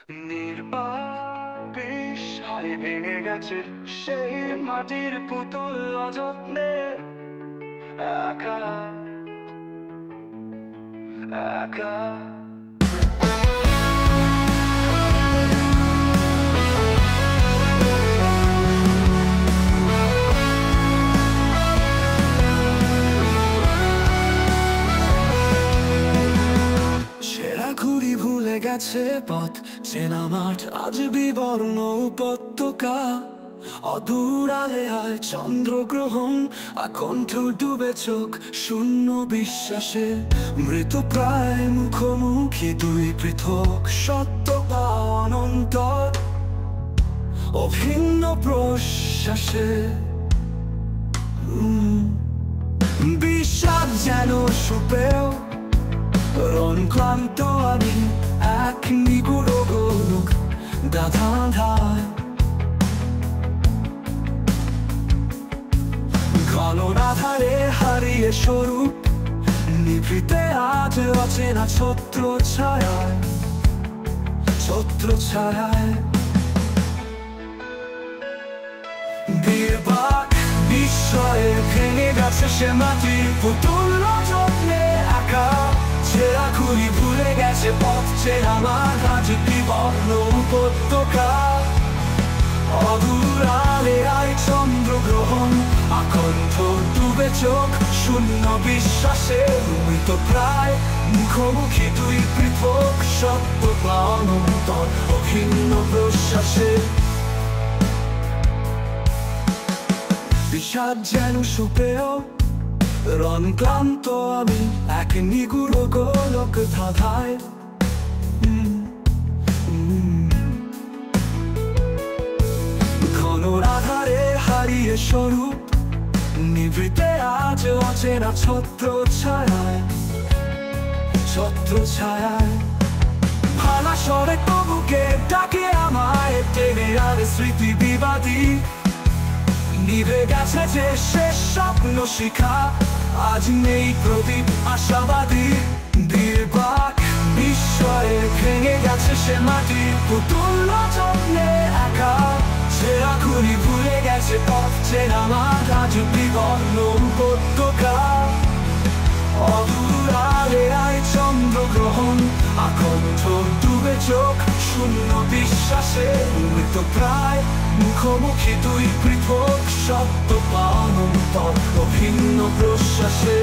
নির্বাক বিষয় ভেঙে গেছে সেই মাটির পুতুল অযত্নে একা একা। সেরা ঘুড়ি ভুলে গেছে পথ, চেনা মাঠ আজ বিবর্ণ উপত্যকা। অদূর আলেয়ায় চন্দ্রগ্রহণ, আকণ্ঠ ডুবে চোখ শূন্য বিশ্বাসে। মৃত প্রায় মুখোমুখি দুই পৃথক সত্য বা অনন্তর অভিন্ন প্রশ্বাসে। বিষাদ যেন সুপেয় রণ ক্লান্ত আমি এক নিগুড় গোলক দাধাধায়। ঘন আধারে হারিয়ে স্বরূপ নিভৃতে আজ অচেনা ছত্র ছায়ায় ছত্র ছায়ায়। নির্বাক বিস্ময়ে ভেঙে গেছে সে মাটির পুতুল যত্নে একা। ছেঁড়া ঘুড়ি ভুলে গেছে পথ, চেনা মাঠ আজ বিবর্ণ উপত্যকা। অদূর আলেয়ায় চন্দ্রগ্রহণ, আকণ্ঠ ডুবে চোখ শূন্য বিশ্বাসে। মৃত প্রায় মুখোমুখি দুই পৃথক সত্য বা অনন্তর অভিন্ন প্রশ্বাসে। বিষাদ যেন সুপেয় রণ ক্লান্ত আমি এক নিগুড় গোলক ধাঁধায়। ঘন আধারে হারিয়ে স্বরূপ নিভৃতে আজ অচেনা ছত্র ছায়ায় ছত্র ছায়ায়। ভালা স্বরে তবুকে ডাকে আমায় টেনে আর স্মৃতি বিবাদী। নিভে গেছে যে শেষ স্বপ্ন শিখা, আজ নেই প্রদীপ আশাবাদী। নির্বাক বিস্ময়ে ভেঙে গেছে সে মাটির পুতুল যত্নে একা। ছেঁড়া ঘুড়ি ভুলে গেছে পথ, চেনা মাঠ আজ বিবর্ণ উপত্যকা। অদূর আলেয়ায় চন্দ্রগ্রহণ, আকণ্ঠ ডুবে চোখ শূন্য বিশ্বাসে। মৃত প্রায় মুখোমুখি দুই পৃথক সত্য বা অনন্তর অভিন্ন প্রশ্বাসে।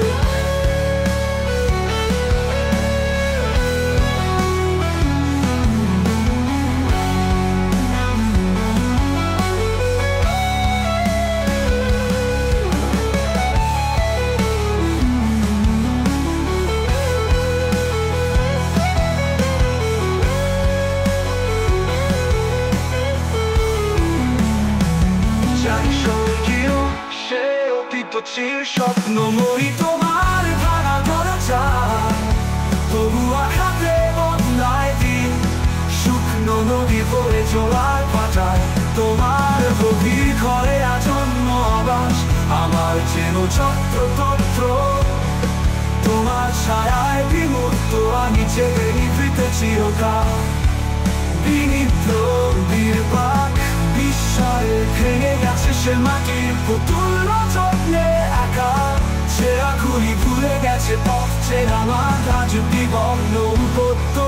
চির স্বপ্নময়ী তোমার ভাঙা দরজা, তবু আঘাতে বদলায় দিন। শুকনো নদী ভরে জোয়ার পাটায় তোমার গভীর ঘরে আজন্ম আবাস। আমার যেন ছত্রতন্ত্র তোমার ছায়ায় বিমূর্ত, আমি জেগে নিভৃতে চিরকাল বিনিদ্র। নির্বাক বিস্ময়ে ভেঙে গেছে সে মাটির পুতুল যত্নে একা। ছেঁড়া ঘুড়ি ভুলে গেছে পথ, চেনা মাঠ আজ বিবর্ণ উপত্যকা।